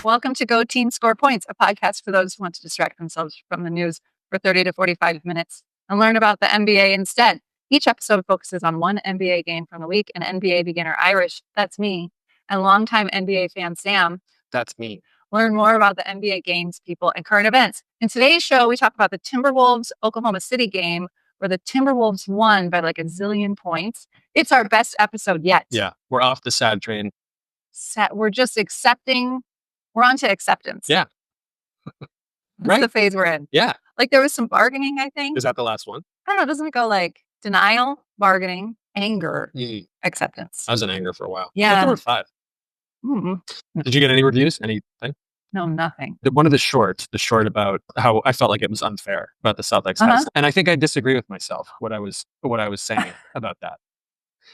Welcome to Go Team Score Points, a podcast for those who want to distract themselves from the news for 30 to 45 minutes and learn about the NBA instead. Each episode focuses on one NBA game from the week, and NBA beginner Irish, that's me, and longtime NBA fan Sam, that's me, learn more about the NBA games, people, and current events. In today's show, we talk about the Timberwolves Oklahoma City game where the Timberwolves won by like a zillion points. It's our best episode yet. Yeah, we're off the sad train. We're just accepting. We're on to acceptance. Yeah. That's the phase we're in. Yeah. Like there was some bargaining, I think. Is that the last one? I don't know. Doesn't it go like denial, bargaining, anger, acceptance? I was in anger for a while. Yeah. There were 5. Mm-hmm. Did you get any reviews? Anything? No, nothing. One of the short about how I felt like it was unfair about the Celtics. And I think I disagree with myself, what I was saying about that.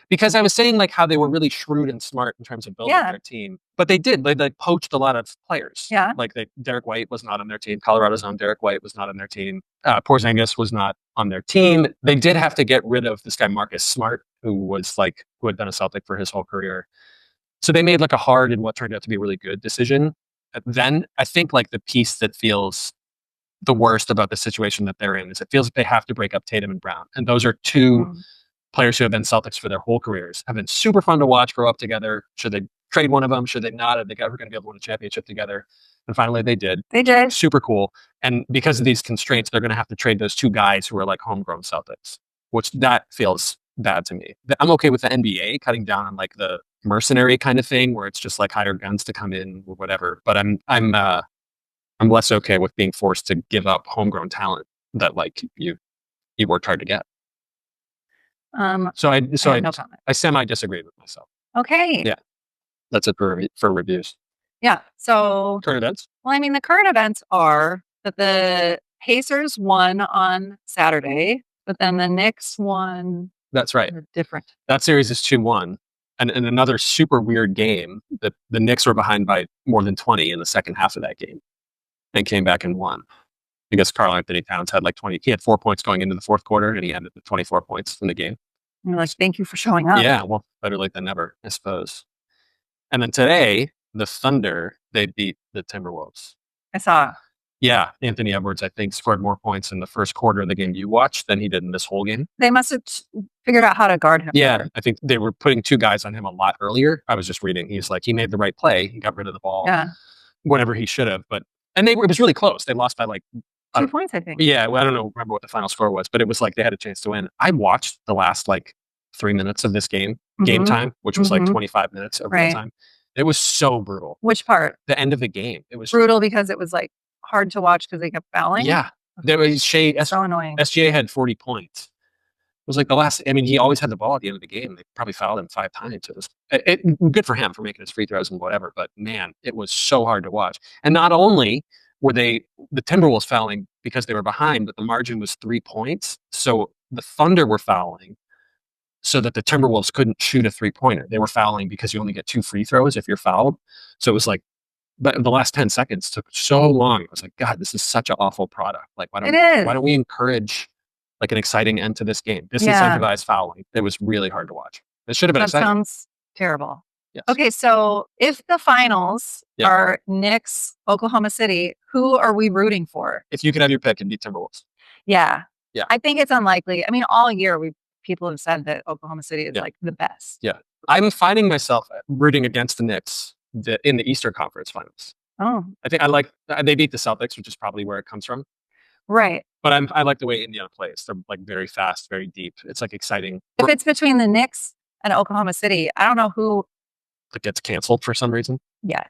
Because I was saying like how they were really shrewd and smart in terms of building their team. But they did. They poached a lot of players. Yeah. Like Derek White was not on their team. Colorado's own Derek White was not on their team. Porzingis was not on their team. They did have to get rid of this guy Marcus Smart, who had been a Celtic for his whole career. So they made like a hard and what turned out to be a really good decision. Then I think like the piece that feels the worst about the situation that they're in is it feels like they have to break up Tatum and Brown. And those are two players who have been Celtics for their whole careers, have been super fun to watch grow up together. Should they trade one of them? Should they not? Are they ever going to be able to win a championship together? And finally they did. They did. Super cool. And because of these constraints, they're going to have to trade those two guys who are like homegrown Celtics, which that feels bad to me. I'm okay with the NBA cutting down on like the mercenary kind of thing where it's just like hire guns to come in or whatever. But I'm less okay with being forced to give up homegrown talent that like you worked hard to get. So I semi disagreed with myself. Okay. Yeah. That's it for reviews. Yeah. So current events. Well, I mean, the current events are that the Pacers won on Saturday, but then the Knicks won. That's right. Different. That series is 2-1. And in another super weird game, the Knicks were behind by more than 20 in the second half of that game and came back and won. I guess Karl Anthony Towns had like 20. He had 4 points going into the fourth quarter, and he ended with 24 points in the game. And you're like, thank you for showing up. Yeah, well, better late than never, I suppose. And then today, the Thunder, they beat the Timberwolves. I saw. Yeah, Anthony Edwards, I think, scored more points in the first quarter of the game you watched than he did in this whole game. They must have figured out how to guard him. Yeah, I think they were putting 2 guys on him a lot earlier. I was just reading. He made the right play. He got rid of the ball whenever he should have. It was really close. They lost by like 2 points, I think. Yeah, well, I don't remember what the final score was, but it was like they had a chance to win. I watched the last like 3 minutes of this game time, which was like 25 minutes of real time. It was so brutal. Which part? The end of the game. It was brutal because it was like hard to watch because they kept fouling. Yeah. There was so annoying. SGA had 40 points. It was like the last, I mean, he always had the ball at the end of the game. They probably fouled him 5 times. It was good for him for making his free throws and whatever, but man, it was so hard to watch. And not only were the Timberwolves fouling because they were behind, but the margin was 3 points. So the Thunder were fouling so that the Timberwolves couldn't shoot a 3-pointer. They were fouling because you only get 2 free throws if you're fouled. So it was like, but the last 10 seconds took so long. I was like, God, this is such an awful product. Like, why don't we encourage like an exciting end to this game? Disincentivize fouling. It was really hard to watch. It should have been exciting. That sounds terrible. Yes. Okay, so if the finals are Knicks, Oklahoma City, who are we rooting for? If you could have your pick, it'd be Timberwolves. Yeah. I think it's unlikely. I mean, all year people have said that Oklahoma City is like the best. Yeah. I'm finding myself rooting against the Knicks in the Eastern Conference Finals. Oh. I think they beat the Celtics, which is probably where it comes from. Right. But I like the way Indiana plays. They're like very fast, very deep. It's like exciting. If it's between the Knicks and Oklahoma City, I don't know who that gets canceled for some reason. Yeah.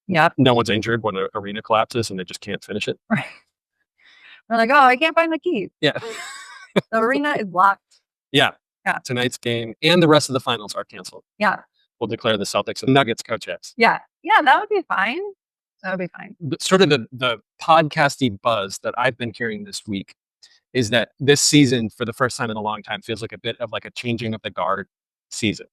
Yep. No one's injured when an arena collapses and they just can't finish it. Right. They're like, oh, I can't find the key. Yeah. The arena is locked. Yeah. Tonight's game and the rest of the finals are canceled. Yeah. We'll declare the Celtics and Nuggets co-champs. Yeah. Yeah, that would be fine. That would be fine. Sort of the podcasty buzz that I've been hearing this week is that this season, for the first time in a long time, feels like a bit of like a changing of the guard season.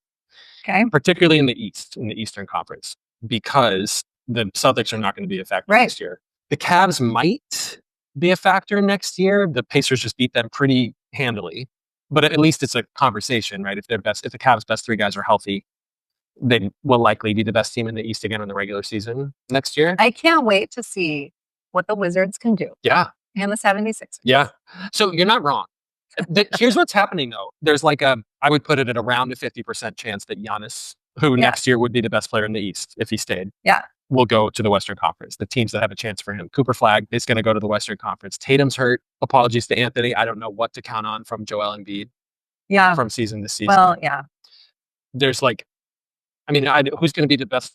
Okay. Particularly in the East, in the Eastern Conference, because the Celtics are not going to be a factor next year. The Cavs might be a factor next year. The Pacers just beat them pretty handily, but at least it's a conversation, right? If the Cavs' best 3 guys are healthy, they will likely be the best team in the East again in the regular season next year. I can't wait to see what the Wizards can do. Yeah. And the 76ers. Yeah. So you're not wrong. Here's what's happening, though. There's like I would put it at around a 50% chance that Giannis, who next year would be the best player in the East if he stayed, will go to the Western Conference. The teams that have a chance for him. Cooper Flag is going to go to the Western Conference. Tatum's hurt. Apologies to Anthony. I don't know what to count on from Joel Embiid. Yeah. From season to season. Well, yeah. There's like, I mean, who's going to be the best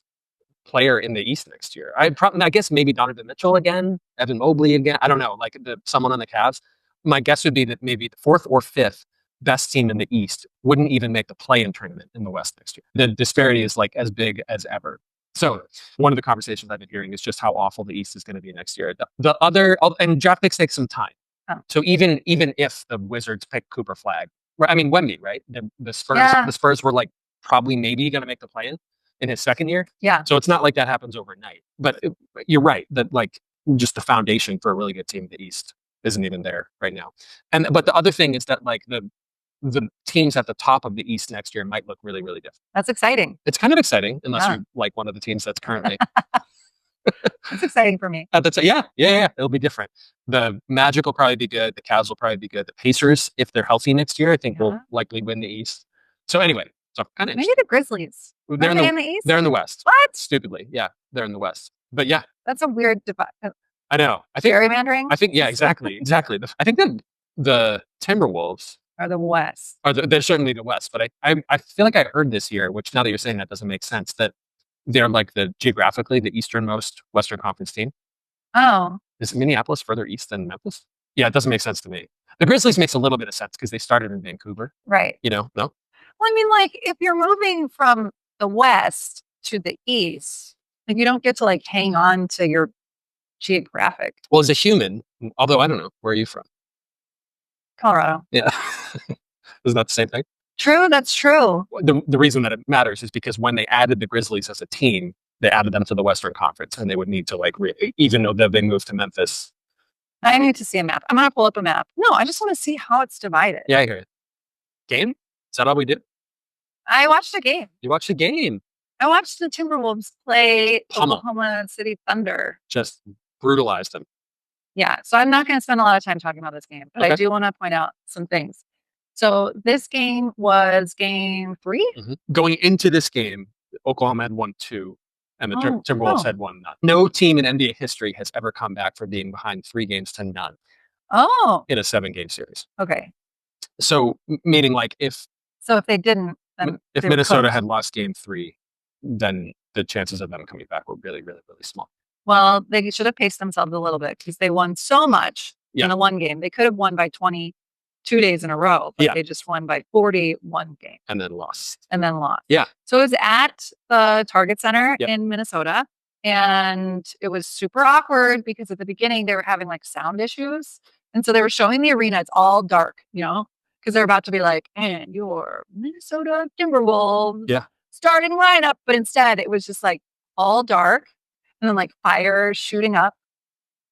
player in the East next year? I guess maybe Donovan Mitchell again, Evan Mobley again. I don't know, like someone on the Cavs. My guess would be that maybe the fourth or fifth best team in the East wouldn't even make the play-in tournament in the West next year. The disparity is like as big as ever. So one of the conversations I've been hearing is just how awful the East is going to be next year. The other, and draft picks take some time. Oh. So even if the Wizards pick Cooper Flag, I mean Wemby, right? The Spurs were like probably maybe going to make the play-in in his second year. Yeah. So it's not like that happens overnight. But you're right that like just the foundation for a really good team in the East isn't even there right now. But the other thing is that like the teams at the top of the East next year might look really, really different. That's exciting. It's kind of exciting unless you're like one of the teams that's currently. It's exciting for me. Yeah. It'll be different. The Magic will probably be good. The Cavs will probably be good. The Pacers, if they're healthy next year, I think will likely win the East. So anyway, kind of maybe the Grizzlies. They're in the East. They're in the West. What? Stupidly, yeah, they're in the West. But yeah, that's a weird divide. I know. I think gerrymandering. I think exactly. I think that the Timberwolves are the West. They're certainly the West. But I feel like I heard this year, which now that you're saying that doesn't make sense, that they're like geographically the easternmost Western Conference team. Oh, is Minneapolis further east than Memphis? Yeah, it doesn't make sense to me. The Grizzlies makes a little bit of sense because they started in Vancouver, right? No. Well, I mean, like if you're moving from the West to the East, like you don't get to like hang on to your geographic. Well, as a human, although I don't know, where are you from? Colorado. Yeah. Isn't that the same thing? True, that's true. The reason that it matters is because when they added the Grizzlies as a team, they added them to the Western Conference, and they would need to like, even though they moved to Memphis. I need to see a map. I'm going to pull up a map. No, I just want to see how it's divided. Yeah, I hear it. Game? Is that all we did? I watched a game. You watched a game? I watched the Timberwolves play Oklahoma City Thunder. Just brutalized them. Yeah, so I'm not going to spend a lot of time talking about this game, but I do want to point out some things. So this game was game 3. Mm-hmm. Going into this game, Oklahoma had won 2, and the Timberwolves had won none. No team in NBA history has ever come back from being behind 3 games to none. Oh. In a 7-game series. Okay. So meaning like if they didn't, then if Minnesota had lost game 3, then the chances of them coming back were really, really, really small. Well, they should have paced themselves a little bit because they won so much in the one game. They could have won by 20 2 days in a row, but they just won by 41 games. And then lost. Yeah. So it was at the Target Center in Minnesota. And it was super awkward because at the beginning they were having like sound issues. And so they were showing the arena. It's all dark, because they're about to be like, and your Minnesota Timberwolves starting lineup. But instead it was just like all dark and then like fire shooting up.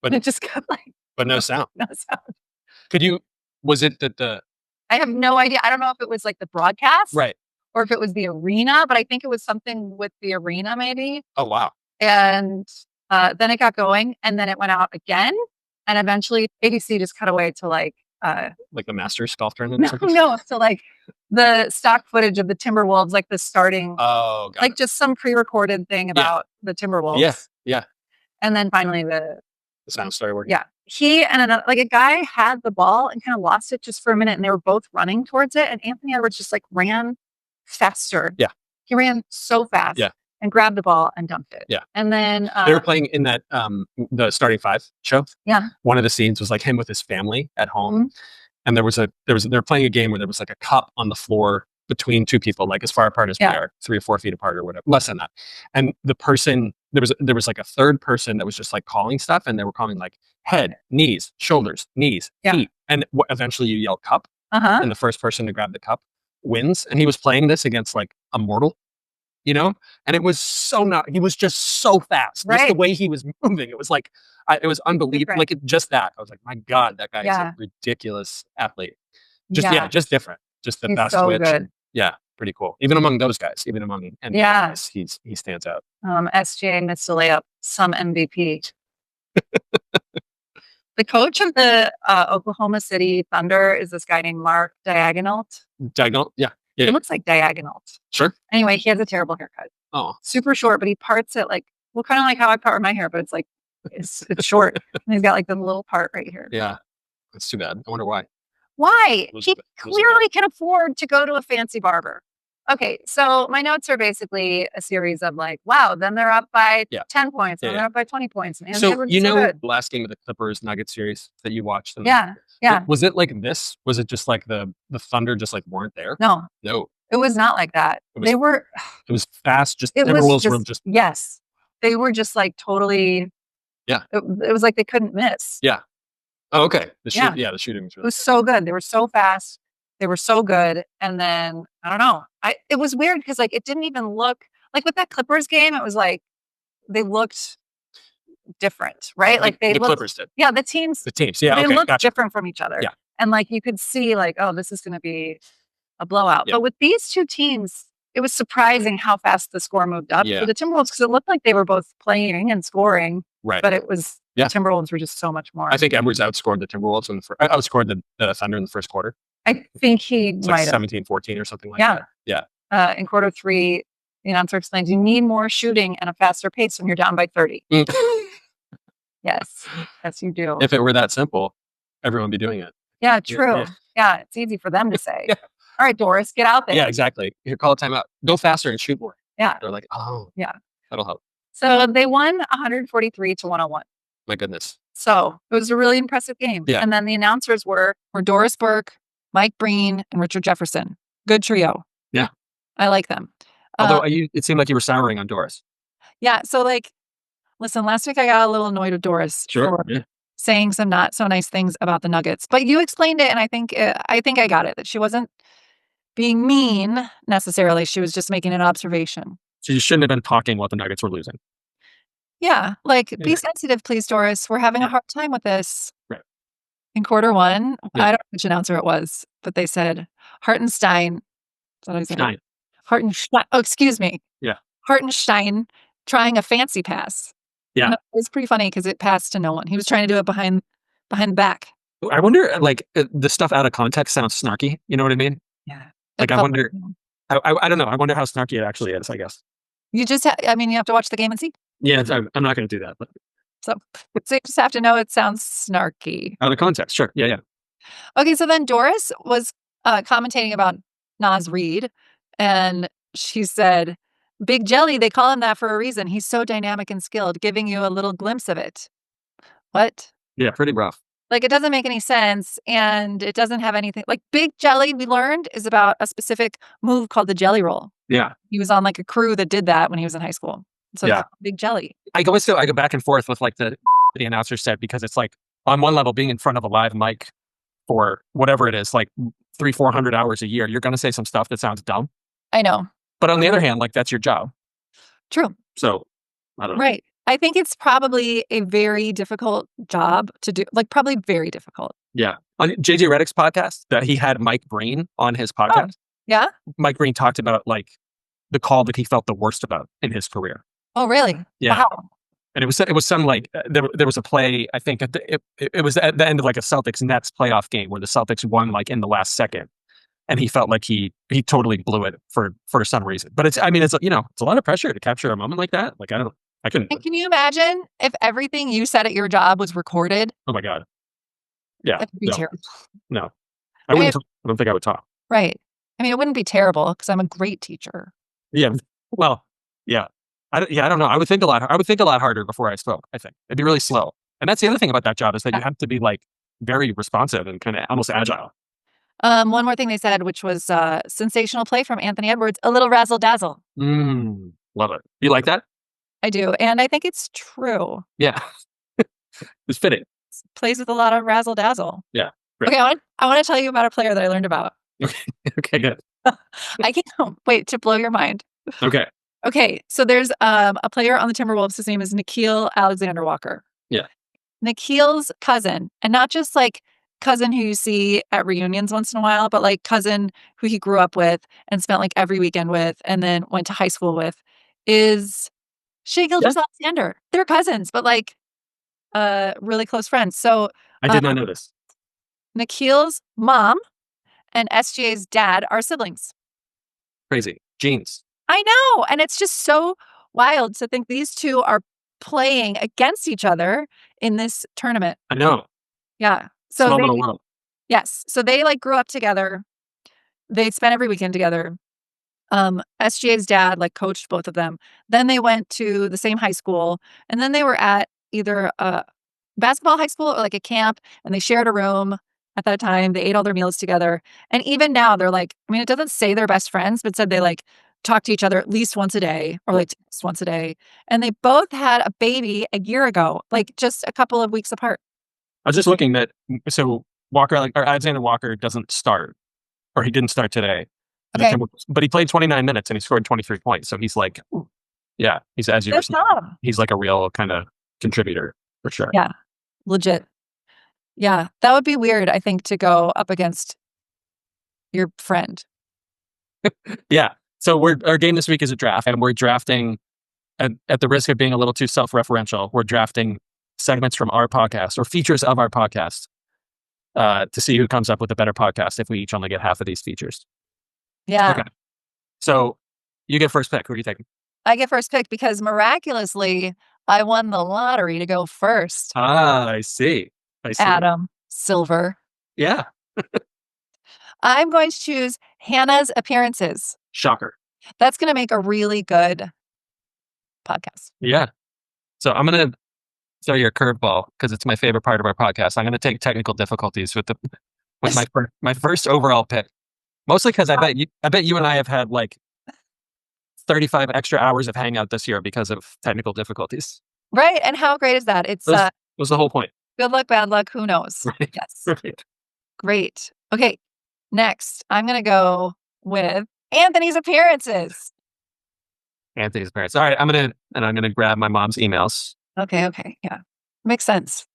But it just kept like. But no sound. No sound. Was it that I have no idea. I don't know if it was like the broadcast. Right. Or if it was the arena, but I think it was something with the arena maybe. Oh, wow. And then it got going and then it went out again. And eventually ABC just cut away to like the Masters golf tournament? No, so like the stock footage of the Timberwolves, like the starting, just some pre-recorded thing about the Timberwolves. Yeah. And then finally the sound started working. Yeah. He and another, like a guy had the ball and kind of lost it just for a minute and they were both running towards it. And Anthony Edwards just like ran faster. Yeah. He ran so fast. Yeah. And grabbed the ball and dunked it. Yeah. And then they were playing in that the Starting 5 show. Yeah. One of the scenes was like him with his family at home. And they were playing a game where there was like a cup on the floor between 2 people, like as far apart as we are, 3 or 4 feet apart or whatever, less than that. And the person, there was like a third person that was just like calling stuff, and they were calling like head, knees, shoulders, knees, feet. And eventually you yell cup, and the first person to grab the cup wins. And he was playing this against like a mortal, and it was he was just so fast. Just the way he was moving. It was like, it was unbelievable. Like just that. I was like, my God, that guy is a ridiculous athlete. Just different. Just the He's best so switch. Good. Yeah. pretty cool. Even among those guys, even among NBA guys, he stands out. SGA missed a layup. Some MVP. The coach of the Oklahoma City Thunder is this guy named Mark Diagonalt. Yeah. He looks like Diagonalt. Sure. Anyway, he has a terrible haircut. Oh. Super short, but he parts it like, well, kind of like how I part my hair, but it's like, it's short. And he's got like the little part right here. Yeah. That's too bad. I wonder why. Why? He clearly can afford to go to a fancy barber. Okay, so my notes are basically a series of like, wow, then they're up by 10 points, and they're up by 20 points. Man, so the last game of the Clippers Nuggets series that you watched? Yeah. Was it like this? Was it just like the Thunder just like weren't there? No. It was not like that. It was fast. Just Timberwolves were just. Yes. They were just like totally. Yeah. It was like they couldn't miss. Yeah. Oh, okay. The shooting was really It was so good. They were so fast. They were so good. And then, I don't know. It was weird because like it didn't even look like with that Clippers game, it was like they looked different, right? Like the Clippers did. Yeah, the teams. Yeah. They looked different from each other. Yeah. And like you could see like, oh, this is going to be a blowout. Yeah. But with these two teams, it was surprising how fast the score moved up for the Timberwolves because it looked like they were both playing and scoring. Right. But it was the Timberwolves were just so much more. I think Edwards outscored the Timberwolves outscored the Thunder in the first quarter. I think he might have. 17-14 or something like that. Yeah. In quarter 3, the announcer explains you need more shooting and a faster pace when you're down by 30. Yes, you do. If it were that simple, everyone would be doing it. Yeah, true. Yeah, it's easy for them to say. All right, Doris, get out there. Yeah, exactly. Here, call a timeout. Go faster and shoot more. Yeah. They're like, oh. Yeah. That'll help. So they won 143-101. My goodness. So it was a really impressive game. Yeah. And then the announcers were Doris Burke, Mike Breen, and Richard Jefferson. Good trio. Yeah. I like them. Although it seemed like you were souring on Doris. Yeah. So like, listen, last week I got a little annoyed with Doris for saying some not so nice things about the Nuggets. But you explained it, and I think I got it, that she wasn't being mean necessarily. She was just making an observation. So you shouldn't have been talking while the Nuggets were losing. Yeah. Like, be sensitive, please, Doris. We're having a hard time with this. Right. In quarter 1, I don't know which announcer it was, but they said Hartenstein. Hartenstein. Oh, excuse me. Yeah. Hartenstein trying a fancy pass. Yeah. And it was pretty funny because it passed to no one. He was trying to do it behind the back. I wonder, like, the stuff out of context sounds snarky. You know what I mean? Yeah. Like, I wonder. I don't know. I wonder how snarky it actually is, I guess. You just you have to watch the game and see. Yeah, I'm not going to do that. But. So you just have to know it sounds snarky. Out of context, sure. Yeah. Okay, so then Doris was commentating about Naz Reid, and she said, Big Jelly, they call him that for a reason. He's so dynamic and skilled, giving you a little glimpse of it. What? Yeah, pretty rough. Like, it doesn't make any sense, and it doesn't have anything. Like, Big Jelly, we learned, is about a specific move called the jelly roll. Yeah. He was on, like, a crew that did that when he was in high school. So that's Big Jelly. I go back and forth with, like, the announcer said, because it's, like, on one level, being in front of a live mic for whatever it is, like, 300-400 hours a year, you're going to say some stuff that sounds dumb. I know. But on the other hand, like, that's your job. True. So, I don't know. Right. I think it's probably a very difficult job to do. Like, probably very difficult. Yeah. On JJ Redick's podcast, that he had Mike Breen on his podcast. Oh, yeah? Mike Breen talked about, like, the call that he felt the worst about in his career. Oh, really? Yeah. Wow. And it was some, like, there was a play, I think, it was at the end of, like, a Celtics-Nets playoff game where the Celtics won, like, in the last second. And he felt like he totally blew it for some reason. But it's a lot of pressure to capture a moment like that. Like, I couldn't. And can you imagine if everything you said at your job was recorded? Oh my God. Yeah. That would be terrible. No. I don't think I would talk. Right. I mean, it wouldn't be terrible because I'm a great teacher. Yeah. Well, yeah. I don't know. I would think a lot harder before I spoke, I think. It'd be really slow. And that's the other thing about that job is that you have to be, like, very responsive and kind of almost agile. One more thing they said, which was sensational play from Anthony Edwards, a little razzle dazzle. Love it. You like that? I do. And I think it's true. Yeah. It's fitting. Plays with a lot of razzle dazzle. Yeah. Great. Okay. I want to tell you about a player that I learned about. Okay, good. I can't wait to blow your mind. Okay. Okay. So there's a player on the Timberwolves. His name is Nickeil Alexander Walker. Yeah. Nickeil's cousin, and not just like cousin who you see at reunions once in a while, but like cousin who he grew up with and spent like every weekend with and then went to high school with is Shai Gilgeous-Alexander. They're cousins, but like really close friends. So I did not know this. Nikhil's mom and SGA's dad are siblings. Crazy. Genes. I know. And it's just so wild to think these two are playing against each other in this tournament. I know. Yeah. So Small little world. Yes. So they like grew up together. They spent every weekend together. SGA's dad like coached both of them. Then they went to the same high school, and then they were at either a basketball high school or like a camp, and they shared a room at that time. They ate all their meals together. And even now they're like, I mean, it doesn't say they're best friends, but said they like talk to each other at least once a day or like once a day. And they both had a baby a year ago, like just a couple of weeks apart. I was just looking that, so Walker, or Alexander Walker doesn't start, or he didn't start today. Okay. But he played 29 minutes and he scored 23 points. So he's like, yeah, he's, as you were saying, he's like a real kind of contributor for sure. Yeah, legit. Yeah, that would be weird, I think, to go up against your friend. Yeah. So our game this week is a draft, and we're drafting, at the risk of being a little too self-referential, we're drafting segments from our podcast or features of our podcast to see who comes up with a better podcast if we each only get half of these features. Yeah. Okay. So you get first pick. Who are you taking? I get first pick because miraculously I won the lottery to go first. Ah, I see. Adam Silver. Yeah. I'm going to choose Hannah's appearances. Shocker. That's going to make a really good podcast. Yeah. So I'm going to throw you a curveball because it's my favorite part of our podcast. I'm going to take technical difficulties with my first overall pick. Mostly because I bet you and I have had like 35 extra hours of hangout this year because of technical difficulties. Right. And how great is that? It's was the whole point. Good luck, bad luck, who knows? Right. Yes. Right. Great. Okay. Next, I'm going to go with Anthony's appearances. Anthony's appearance. All right. I'm going to grab my mom's emails. Okay. Yeah. Makes sense.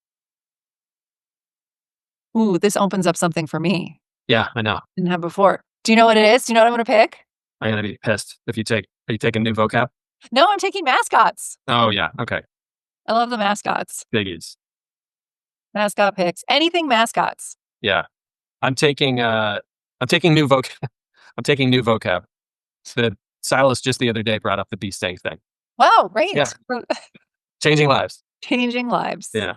Ooh, this opens up something for me. Yeah, I know. Didn't have before. Do you know what it is? Do you know what I'm going to pick? I'm going to be pissed if you take. Are you taking new vocab? No, I'm taking mascots. Oh yeah. Okay. I love the mascots. Biggies. Mascot picks. Anything mascots. Yeah. I'm taking new vocab. I'm taking new vocab. So Silas just the other day brought up the bee sting thing. Wow, great. Yeah. Changing lives. Changing lives. Yeah.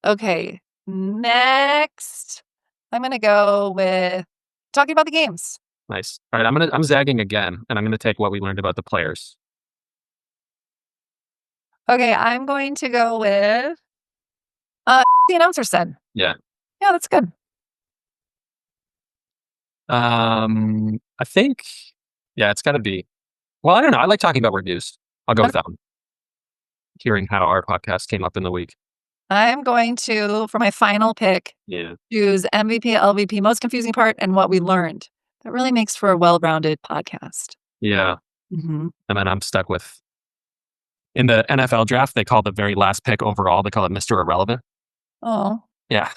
Okay. Next, I'm going to go with talking about the games. Nice. All right. I'm zagging again, and I'm going to take what we learned about the players. Okay. I'm going to go with the announcer said. Yeah. Yeah, that's good. I think, yeah, it's got to be. Well, I don't know. I like talking about reviews. I'll go with that one. Hearing how our podcast came up in the week. I'm going to, for my final pick, choose MVP, LVP, most confusing part, and what we learned. That really makes for a well-rounded podcast. Yeah. Mm-hmm. And then I'm stuck with, in the NFL draft, they call the very last pick overall, they call it Mr. Irrelevant. Oh. Yeah.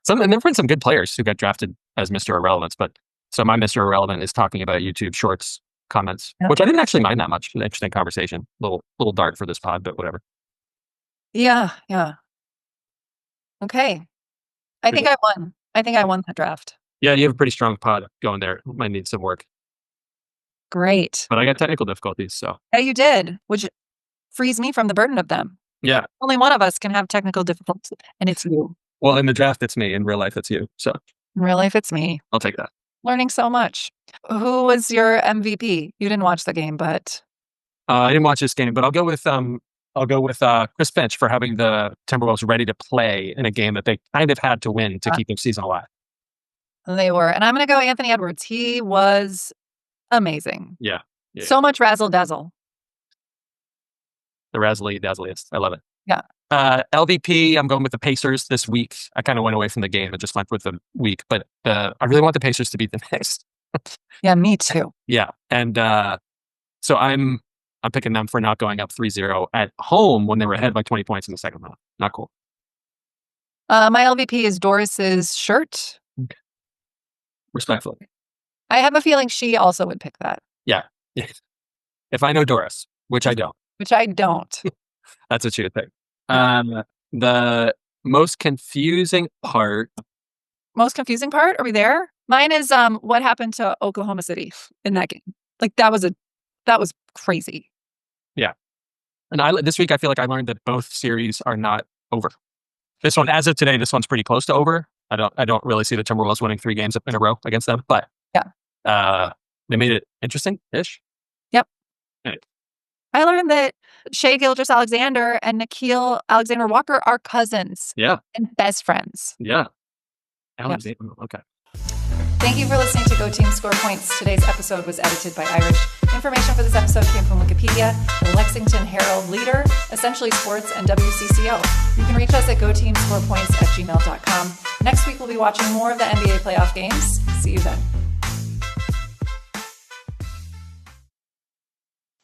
And there have been some good players who got drafted as Mr. Irrelevance, but so my Mr. Irrelevant is talking about YouTube Shorts comments, which I didn't actually mind that much. An interesting conversation. Little dart for this pod, but whatever. Yeah. Okay. I think I won. I think I won the draft. Yeah, you have a pretty strong pod going there. Might need some work. Great. But I got technical difficulties, so. Yeah, you did, which frees me from the burden of them. Yeah. Only one of us can have technical difficulties, and it's you. Well, in the draft, it's me. In real life, it's you. So. In real life, it's me. I'll take that. Learning so much. Who was your MVP? You didn't watch the game, but. I didn't watch this game, but I'll go with Chris Finch for having the Timberwolves ready to play in a game that they kind of had to win to keep their season alive. They were. And I'm going to go Anthony Edwards. He was amazing. Yeah. So much razzle dazzle. The razzly dazzliest. I love it. Yeah. LVP, I'm going with the Pacers this week. I kind of went away from the game and just went with the week, but I really want the Pacers to beat the Knicks. Yeah, me too. Yeah. And so I'm picking them for not going up 3-0 at home when they were ahead by 20 points in the second half. Not cool. My LVP is Doris's shirt. Okay. Respectfully. I have a feeling she also would pick that. Yeah. If I know Doris, which I don't. Which I don't. That's what she would pick. The most confusing part. Most confusing part? Are we there? Mine is what happened to Oklahoma City in that game. Like that was crazy. Yeah. And this week I feel like I learned that both series are not over. This one, as of today, this one's pretty close to over. I don't really see the Timberwolves winning 3 games in a row against them, but yeah, they made it interesting-ish. Yep. Anyway. I learned that Shai Gilgeous-Alexander and Nickeil Alexander-Walker are cousins. Yeah. And best friends. Yeah. Yep. Okay. Thank you for listening to Go Team Score Points. Today's episode was edited by Irish. Information for this episode came from Wikipedia, the Lexington Herald Leader, Essentially Sports, and WCCO. You can reach us at goteamscorepoints@gmail.com. Next week, we'll be watching more of the NBA playoff games. See you then.